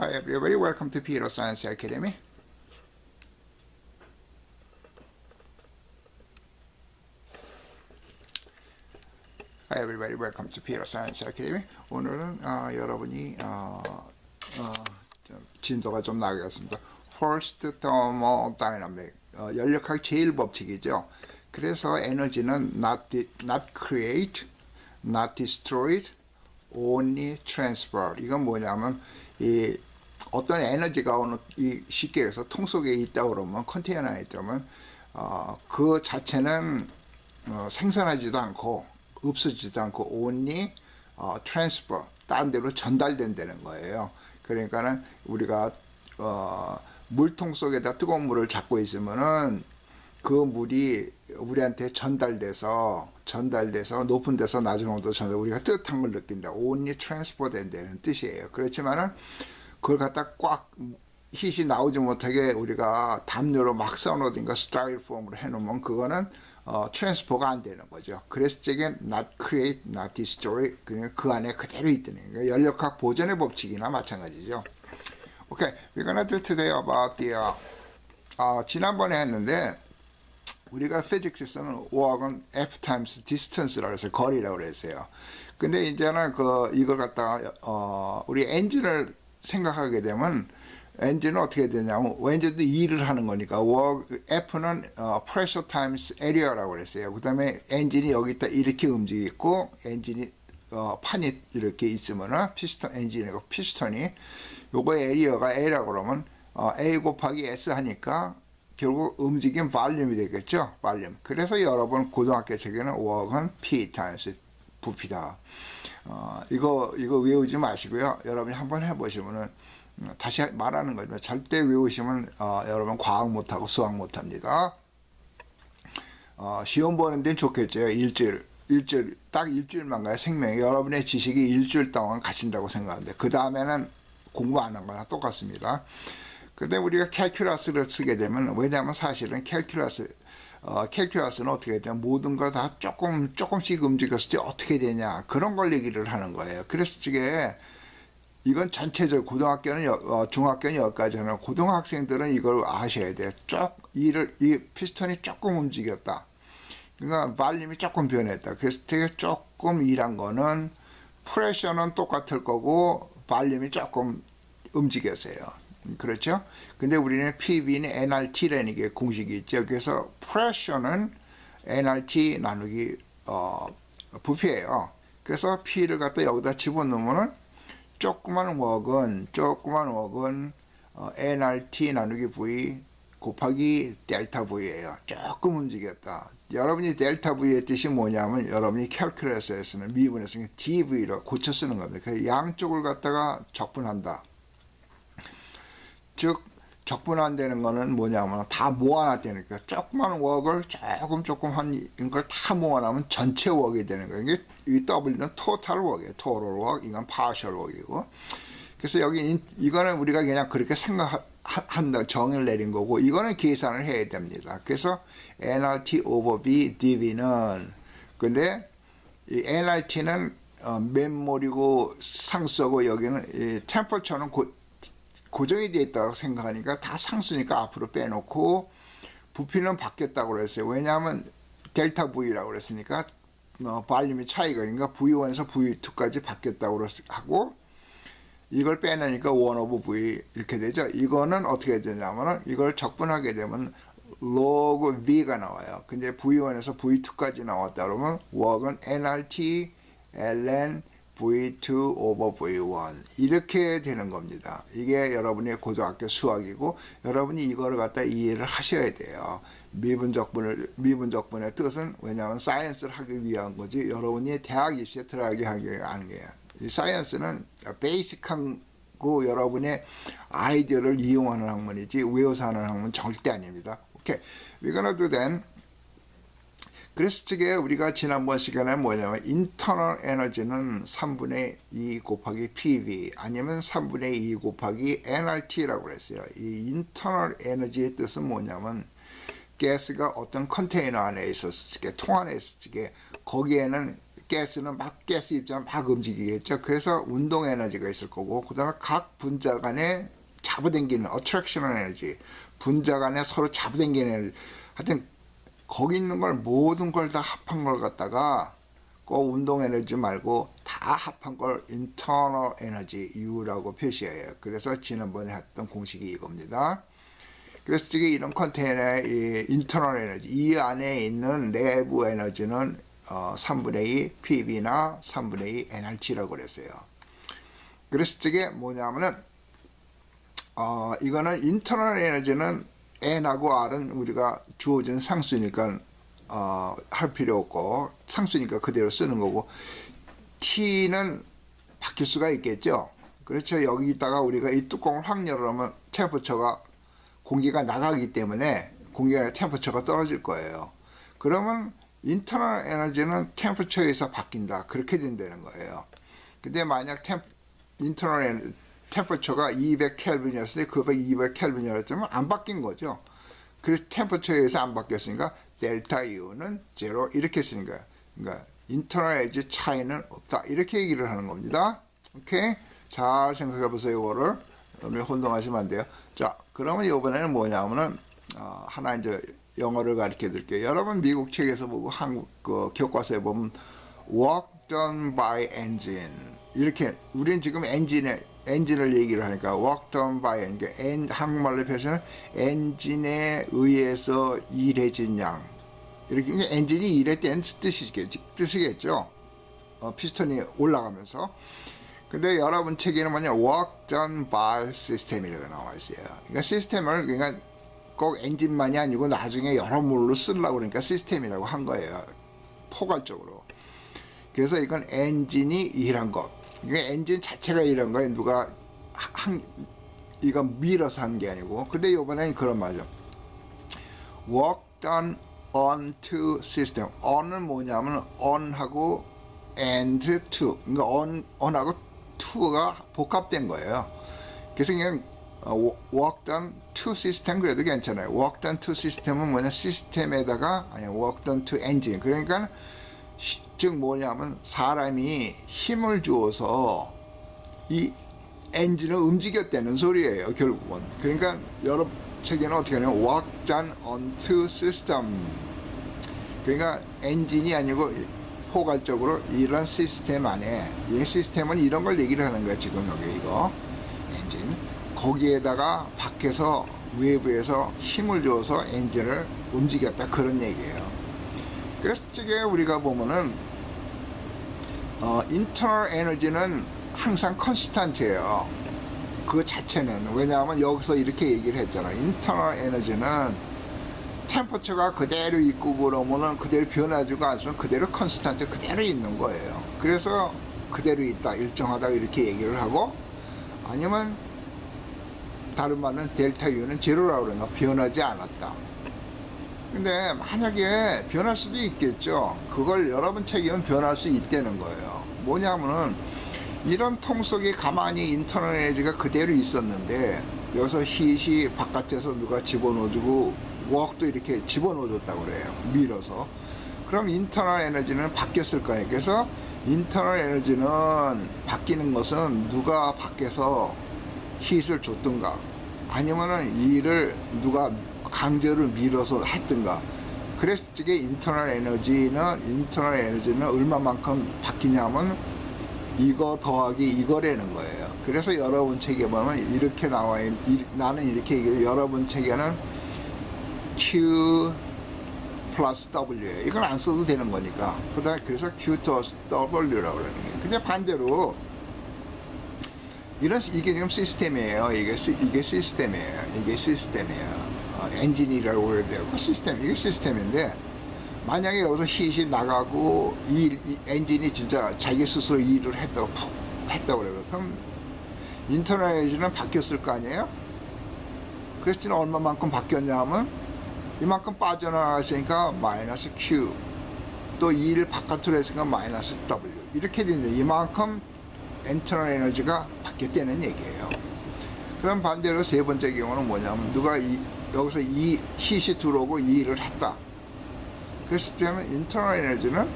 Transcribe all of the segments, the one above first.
Hi everybody, welcome to Peter Science Academy. Hi everybody, welcome to Peter Science Academy. 오늘은 여러분이 진도가 좀 나가겠습니다. First thermodynamic, 연력학 제1법칙이죠. 그래서 에너지는 not create, not destroyed, only transfer. 이건 뭐냐면 이 어떤 에너지가 쉽게 해서 통 속에 있다 그러면, 컨테이너에 있다면 그 자체는 생산하지도 않고 없어지지도 않고 only transfer, 다른 데로 전달된다는 거예요. 그러니까는 우리가 물통 속에다 뜨거운 물을 잡고 있으면은 그 물이 우리한테 전달돼서 높은 데서 낮은 온도 전달, 우리가 뜨뜻한 걸 느낀다. only transfer 된다는 뜻이에요. 그렇지만은 그걸 갖다 꽉 힛이 나오지 못하게 우리가 담요로 막 써놓든가 스타일폼으로 해놓으면 그거는 트랜스퍼가 안 되는 거죠. 그래서 저게 not create, not destroy, 그러니까 그 안에 그대로 있다는 거예요. 연력학 보존의 법칙이나 마찬가지죠. Okay, we're gonna do today about the 지난번에 했는데 우리가 피직스에서는 워크는 F times distance라고 해서 거리라고 그랬어요. 근데 이제는 이걸 갖다가 우리 엔진을 생각하게 되면 엔진은 어떻게 되냐면 엔진도 일을 하는 거니까 F는 pressure times area라고 그랬어요. 그 다음에 엔진이 여기다 이렇게 움직이고 엔진이 판이 이렇게 있으면은 피스톤 엔진이고 피스톤이 요거 에리어가 A라고 그러면 A 곱하기 S 하니까 결국 움직임 볼륨이 되겠죠. 볼륨. 그래서 여러분 고등학교 책에는 워크는 P times 부피다. 이거 외우지 마시고요. 여러분이 한번 해보시면은 다시 말하는 거지만 절대 외우시면 여러분 과학 못하고 수학 못합니다. 시험 보는 데는 좋겠죠. 일주일 딱 일주일만 가요. 생명이 여러분의 지식이 일주일 동안 가신다고 생각하는데 그 다음에는 공부 안 한 거나 똑같습니다. 근데 우리가 캘큘러스를 쓰게 되면, 왜냐하면 사실은 캘큘러스는 어떻게 되냐, 모든 거 다 조금씩 움직였을 때 어떻게 되냐, 그런 걸 얘기를 하는 거예요. 그래서 이건 전체적으로 중학교는 여기까지 하는, 고등학생들은 이걸 아셔야 돼요. 이 피스톤이 조금 움직였다. 그러니까 볼륨이 조금 변했다. 그래서 되게 조금 일한 거는 프레셔는 똑같을 거고 볼륨이 조금 움직였어요. 그렇죠? 근데 우리는 PV는 nRT라는 게 공식이 있죠. 그래서 프레셔는 nRT 나누기 부피예요. 그래서 P를 갖다 여기다 집어넣으면은 조그만 웍은 nRT 나누기 V 곱하기 델타 V예요. 조금 움직였다. 여러분이 델타 V의 뜻이 뭐냐면 여러분이 캘큘러스에서는 미분에서는 DV로 고쳐 쓰는 겁니다. 그래서 양쪽을 갖다가 적분한다. 즉 적분한다는 거는 뭐냐면 다 모아놨다니까. 조그만 웍을 조금 한 걸 다 모아놓으면 전체 웍이 되는 거예요. 이 W는 토탈 웍이에요. 토럴 웍, 이건 파셜 웍이고. 그래서 여기 이거는 우리가 그냥 그렇게 생각한다 정의를 내린 거고, 이거는 계산을 해야 됩니다. 그래서 nRT over B dV는, 근데 이 nRT는 맨몰이고 상수고 여기는 이 템퍼처는 고정이 되어 있다고 생각하니까 다 상수니까 앞으로 빼놓고, 부피는 바뀌었다고 그랬어요. 왜냐하면 델타 V라고 그랬으니까 볼륨이 차이가, 그러니까 V1에서 V2까지 바뀌었다고 하고, 이걸 빼내니까 1 over V 이렇게 되죠. 이거는 어떻게 되냐면은 이걸 적분하게 되면 log V가 나와요. 근데 V1에서 V2까지 나왔다 그러면 웍은 nRT ln V2 over V1 이렇게 되는 겁니다. 이게 여러분의 고등학교 수학이고, 여러분이 이거를 갖다 이해를 하셔야 돼요. 미분적분의 뜻은, 왜냐하면 사이언스를 하기 위한 거지 여러분이 대학 입시에 들어가게 하기 위한 거예요. 이 사이언스는 베이직한 거 여러분의 아이디어를 이용하는 학문이지 외워서 하는 학문은 절대 아닙니다. 오케이, we're gonna do then. 그래서 우리가 지난번 시간에 뭐냐면 인터널 에너지는 3분의 2 곱하기 PV 아니면 3분의 2 곱하기 nRT라고 그랬어요. 이 인터널 에너지의 뜻은 뭐냐면 가스가 어떤 컨테이너 안에 있었을 때, 통 안에 있었을 때 거기에는 가스는 막 가스 입자는 막 움직이겠죠. 그래서 운동 에너지가 있을 거고, 그다음에 각 분자 간에 잡아당기는 attractional 에너지, 분자 간에 서로 잡아당기는 에너지. 하여튼 거기 있는 걸 모든 걸 다 합한 걸 갖다가 꼭 운동 에너지 말고 다 합한 걸 internal energy U라고 표시해요. 그래서 지난번에 했던 공식이 이겁니다. 그래서 지금 이런 컨테이너의 이 internal energy, 이 안에 있는 내부 에너지는 3분의 2 PB나 3분의 2 NRT라고 그랬어요. 그래서 이게 뭐냐면은 이거는 internal 에너지는 N하고 R은 우리가 주어진 상수니까 할 필요 없고, 상수니까 그대로 쓰는 거고, T는 바뀔 수가 있겠죠. 그렇죠. 여기다가 우리가 이 뚜껑을 확 열어놓으면 템퍼처가 공기가 나가기 때문에 공기가 템퍼처가 떨어질 거예요. 그러면 인터널 에너지는 템퍼처에서 바뀐다. 그렇게 된다는 거예요. 근데 만약 인터널 템퍼처가 200켈빈이었을 때 그거 200켈빈이었다면 안 바뀐 거죠. 그래서 템퍼처에서 안 바뀌었으니까 델타 U는 제로 이렇게 쓰는 거예요. 그러니까 인터널 에너지 차이는 없다. 이렇게 얘기를 하는 겁니다. 오케이? 잘 생각해 보세요. 이거를 여러분이 혼동하시면 안 돼요. 자, 그러면 이번에는 뭐냐면은 하나 이제 영어를 가르쳐 드릴게요. 여러분 미국 책에서 보고 한국 그 교과서에 보면 work done by engine 이렇게, 우리는 지금 엔진을 얘기를 하니까 work done by engine, 한국말로 표시는 엔진에 의해서 일해진 양, 이렇게 엔진이 일했다는 뜻이겠죠. 피스톤이 올라가면서. 근데 여러분 책에는 뭐냐, work done by system이라고 나와 있어요. 그러니까 시스템을, 그러니까 꼭 엔진만이 아니고 나중에 여러모로 쓰려고 그러니까 시스템이라고 한 거예요. 포괄적으로. 그래서 이건 엔진이 일한 것. 이게 엔진 자체가 일한 거예요. 누가 이건 밀어서 한 게 아니고. 근데 이번에는 그런 말이죠. work done onto system. on은 뭐냐면 on하고 and to. 그러니까 on하고 to가 복합된 거예요. 그래서 그냥 work done to system 그래도 괜찮아요. work done to system은 뭐냐, 시스템에다가 아니 work done to engine. 그러니까 즉 뭐냐면 사람이 힘을 주어서 이 엔진을 움직였다는 소리예요. 결국은. 그러니까 여러 책에는 어떻게 하냐면 work done onto system. 그러니까 엔진이 아니고 포괄적으로 이런 시스템 안에, 이 시스템은 이런 걸 얘기를 하는 거야. 지금 여기 이거 엔진, 거기에다가 밖에서 외부에서 힘을 줘서 엔진을 움직였다, 그런 얘기예요. 그래서 이게 우리가 보면은 인터널 에너지는 항상 컨스탄트예요. 그 자체는. 왜냐하면 여기서 이렇게 얘기를 했잖아요. 인터널 에너지는 템퍼처가 그대로 있고 그러면은 그대로 변하지가 않으면 그대로 컨스탄트 그대로 있는 거예요. 그래서 그대로 있다, 일정하다 이렇게 얘기를 하고, 아니면 다른 말은 델타 U는 제로라고 그러니까 변하지 않았다. 근데 만약에 변할 수도 있겠죠. 그걸 여러분 책임은 변할 수 있다는 거예요. 뭐냐면은 이런 통 속에 가만히 인터널 에너지가 그대로 있었는데 여기서 히트이 바깥에서 누가 집어넣어주고 웍도 이렇게 집어넣어줬다고 그래요. 밀어서. 그럼 인터널 에너지는 바뀌었을 거예요. 그래서 인터널 에너지는 바뀌는 것은 누가 밖에서 히트를 줬든가 아니면은 이를 누가 강제로 밀어서 했든가. 그래서 이게 인터널 에너지는 얼마만큼 바뀌냐면 이거 더하기 이거라는 거예요. 그래서 여러분 책에 보면 이렇게 나와 나는 이렇게 얘기해요. 여러분 책에는 Q 플러스 W예요. 이건 안 써도 되는 거니까. 그다음에 그래서 Q 플러스 W라고 그러는 거예요. 근데 반대로 이게 지금 시스템이에요. 이게 시스템이에요. 엔진이라고 그래야 돼요. 그 시스템, 이게 시스템인데, 만약에 여기서 히트이 나가고 이 엔진이 진짜 자기 스스로 일을 했다고 그래요. 그럼 인터널 에너지는 바뀌었을 거 아니에요? 그래서 얼마만큼 바뀌었냐 하면 이만큼 빠져나갔으니까 마이너스 Q, 또 E를 바깥으로 했으니까 마이너스 W, 이렇게 되는데 이만큼 인터널 에너지가 바뀌었다는 얘기예요. 그럼 반대로 세 번째 경우는 뭐냐면 누가 여기서 이 히트이 들어오고 이 일을 했다. 그랬을 때는 인터널 에너지는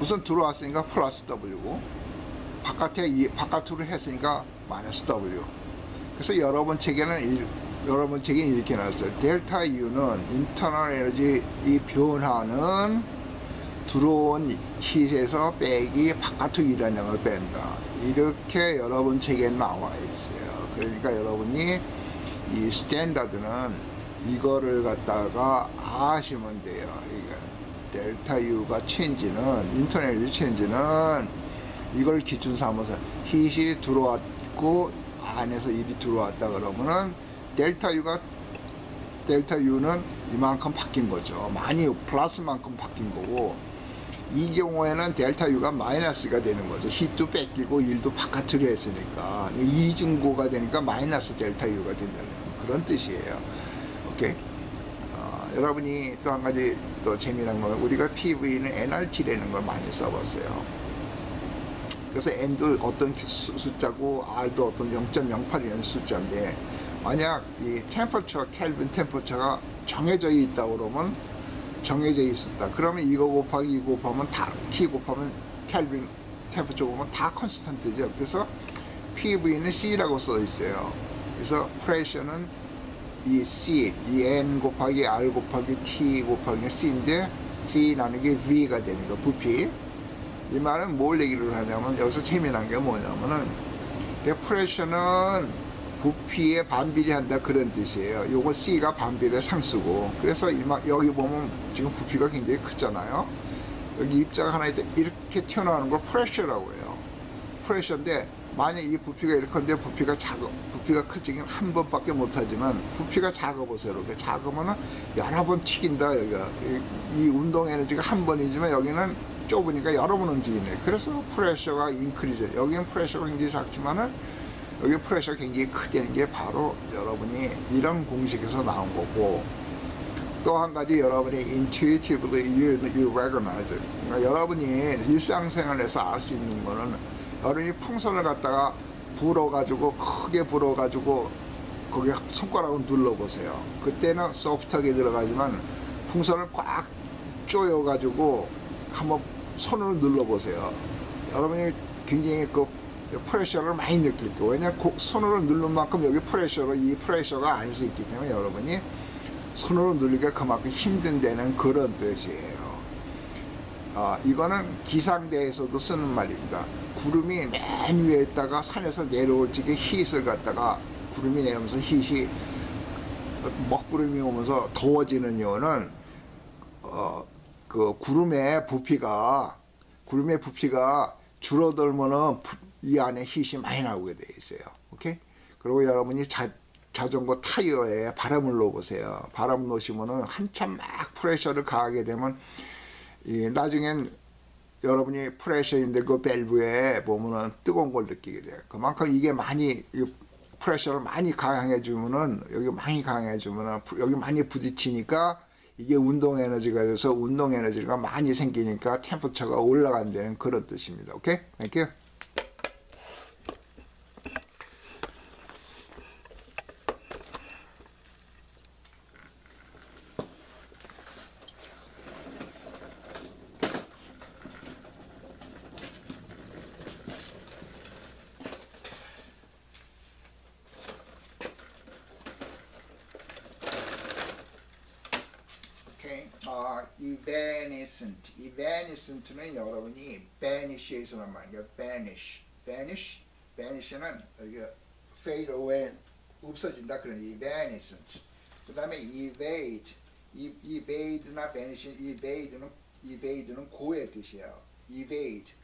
우선 들어왔으니까 플러스 W고 바깥으로 했으니까 마이너스 W. 그래서 여러분 책에는 이렇게 나왔어요. 델타 U는 인터널 에너지 이 변화는 들어온 힛에서 빼기 바깥으로 일하는 양을 뺀다. 이렇게 여러분 책에 나와 있어요. 그러니까 여러분이 이 스탠다드는 이거를 갖다가 아시면 돼요. 델타 U가 체인지는 인터널 에너지 체인지는 이걸 기준 삼아서 힛이 들어왔고 안에서 일이 들어왔다 그러면은 델타 U는 이만큼 바뀐 거죠. 많이 플러스만큼 바뀐 거고, 이 경우에는 델타 U가 마이너스가 되는 거죠. 힛도 뺏기고 일도 바깥으로 했으니까 이중고가 되니까 마이너스 델타 U가 된다는 그런 뜻이에요. 오케이. 여러분이 또 한 가지 또 재미난 건 우리가 PV는 NRT라는 걸 많이 써봤어요. 그래서 N도 어떤 숫자고 R도 어떤 0.08이라는 숫자인데, 만약 이 템퍼처, 켈빈 템퍼처가 정해져 있다 그러면 정해져 있었다. 그러면 이거 곱하기 이거 곱하면 다 T 곱하면 켈빈 템퍼처 보면 다 컨스턴트죠. 그래서 PV는 C라고 써 있어요. 그래서 프레셔는 이 C, 이 N 곱하기 R 곱하기 T 곱하기 C인데 C 나누기 V가 되는 거, 부피. 이 말은 뭘 얘기를 하냐면, 여기서 재미난 게 뭐냐면은 프레셔는 부피에 반비례한다 그런 뜻이에요. 요거 C가 반비례 상수고, 그래서 여기 보면 지금 부피가 굉장히 크잖아요. 여기 입자가 하나 있다 이렇게 튀어나오는 걸 프레셔라고 해요. 프레셔인데 만약 이 부피가 이렇게 부피가 크지긴 한 번밖에 못하지만 부피가 작아 보세요. 이렇게 작으면은 여러 번 튀긴다. 여기가 이 운동 에너지가 한 번이지만 여기는 좁으니까 여러 번 움직이네. 그래서 프레셔가 인크리즈. 여기는 프레셔가 굉장히 작지만은 여기 프레셔가 굉장히 크다는 게 바로 여러분이 이런 공식에서 나온 거고, 또 한 가지 여러분이 intuitively you recognize it. 그러니까 여러분이 일상생활에서 알 수 있는 거는, 여러분이 풍선을 갖다가 불어가지고 크게 불어가지고 거기 손가락으로 눌러보세요. 그때는 소프트하게 들어가지만 풍선을 꽉 조여가지고 한번 손으로 눌러보세요. 여러분이 굉장히 그 프레셔를 많이 느낄 거예요. 왜냐하면 손으로 누른 만큼 여기 이 프레셔가 안에서 있기 때문에 여러분이 손으로 누르기가 그만큼 힘든 데는 그런 뜻이에요. 이거는 기상대에서도 쓰는 말입니다. 구름이 맨 위에 있다가 산에서 내려올 적에 힛을 갖다가 구름이 내려오면서 힛이 먹구름이 오면서 더워지는 이유는 그 구름의 부피가 줄어들면은 이 안에 힛이 많이 나오게 돼 있어요. 오케이? 그리고 여러분이 자전거 타이어에 바람을 넣어보세요. 바람 넣으시면은 한참 막 프레셔를 가하게 되면 나중엔 여러분이 프레셔인데 그 밸브에 보면은 뜨거운 걸 느끼게 돼요. 그만큼 이게 많이 프레셔를 많이 강하게 주면은 여기 많이 부딪히니까 이게 운동 에너지가 돼서 운동 에너지가 많이 생기니까 템퍼처가 올라간다는 그런 뜻입니다. 오케이? 땡큐. evanescent는 여러분이 vanish에서 나온 말이에요. vanish는 여기 fade away, 없어진다 그런 evanescent. 그 다음에 evade나 evade는 고의 뜻이에요. evade,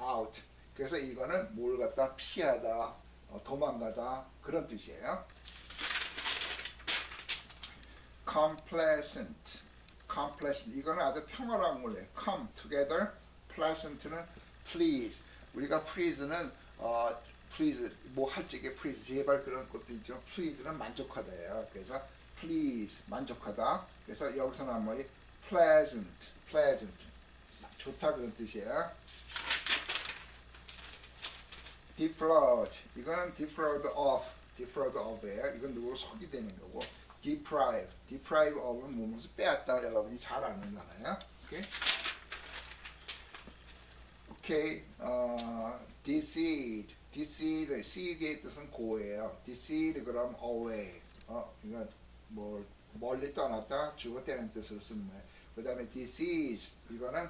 out. 그래서 이거는 뭘 갖다 피하다, 도망가다 그런 뜻이에요. complacent 이거는 아주 평화로운 거예요. come together, pleasant는 please. 우리가 please는 please 뭐 할 적에 please 제발 그런 것도 있죠. please는 만족하다예요. 그래서 please 만족하다. 그래서 여기서 나온 말이 pleasant 좋다 그런 뜻이에요. defraud 이거는 defraud of예요. 이건 누구 속이 되는 거고. deprive of은 몸에서 빼앗다. 여러분이 잘 아는 단어예요. 오케이? 오케이. decede. seed의 뜻은 고예요. decede 그럼 away. 이건 뭐 멀리 떠났다, 죽었다는 뜻으로 쓰는 거예요. 그 다음에 deceased, 이거는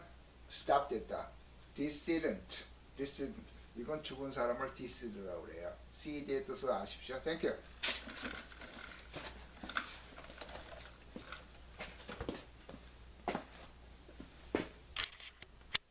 stop 됐다. decedent, 이건 죽은 사람을 deceased라고 그래요. seed의 뜻을 아십시오. Thank you.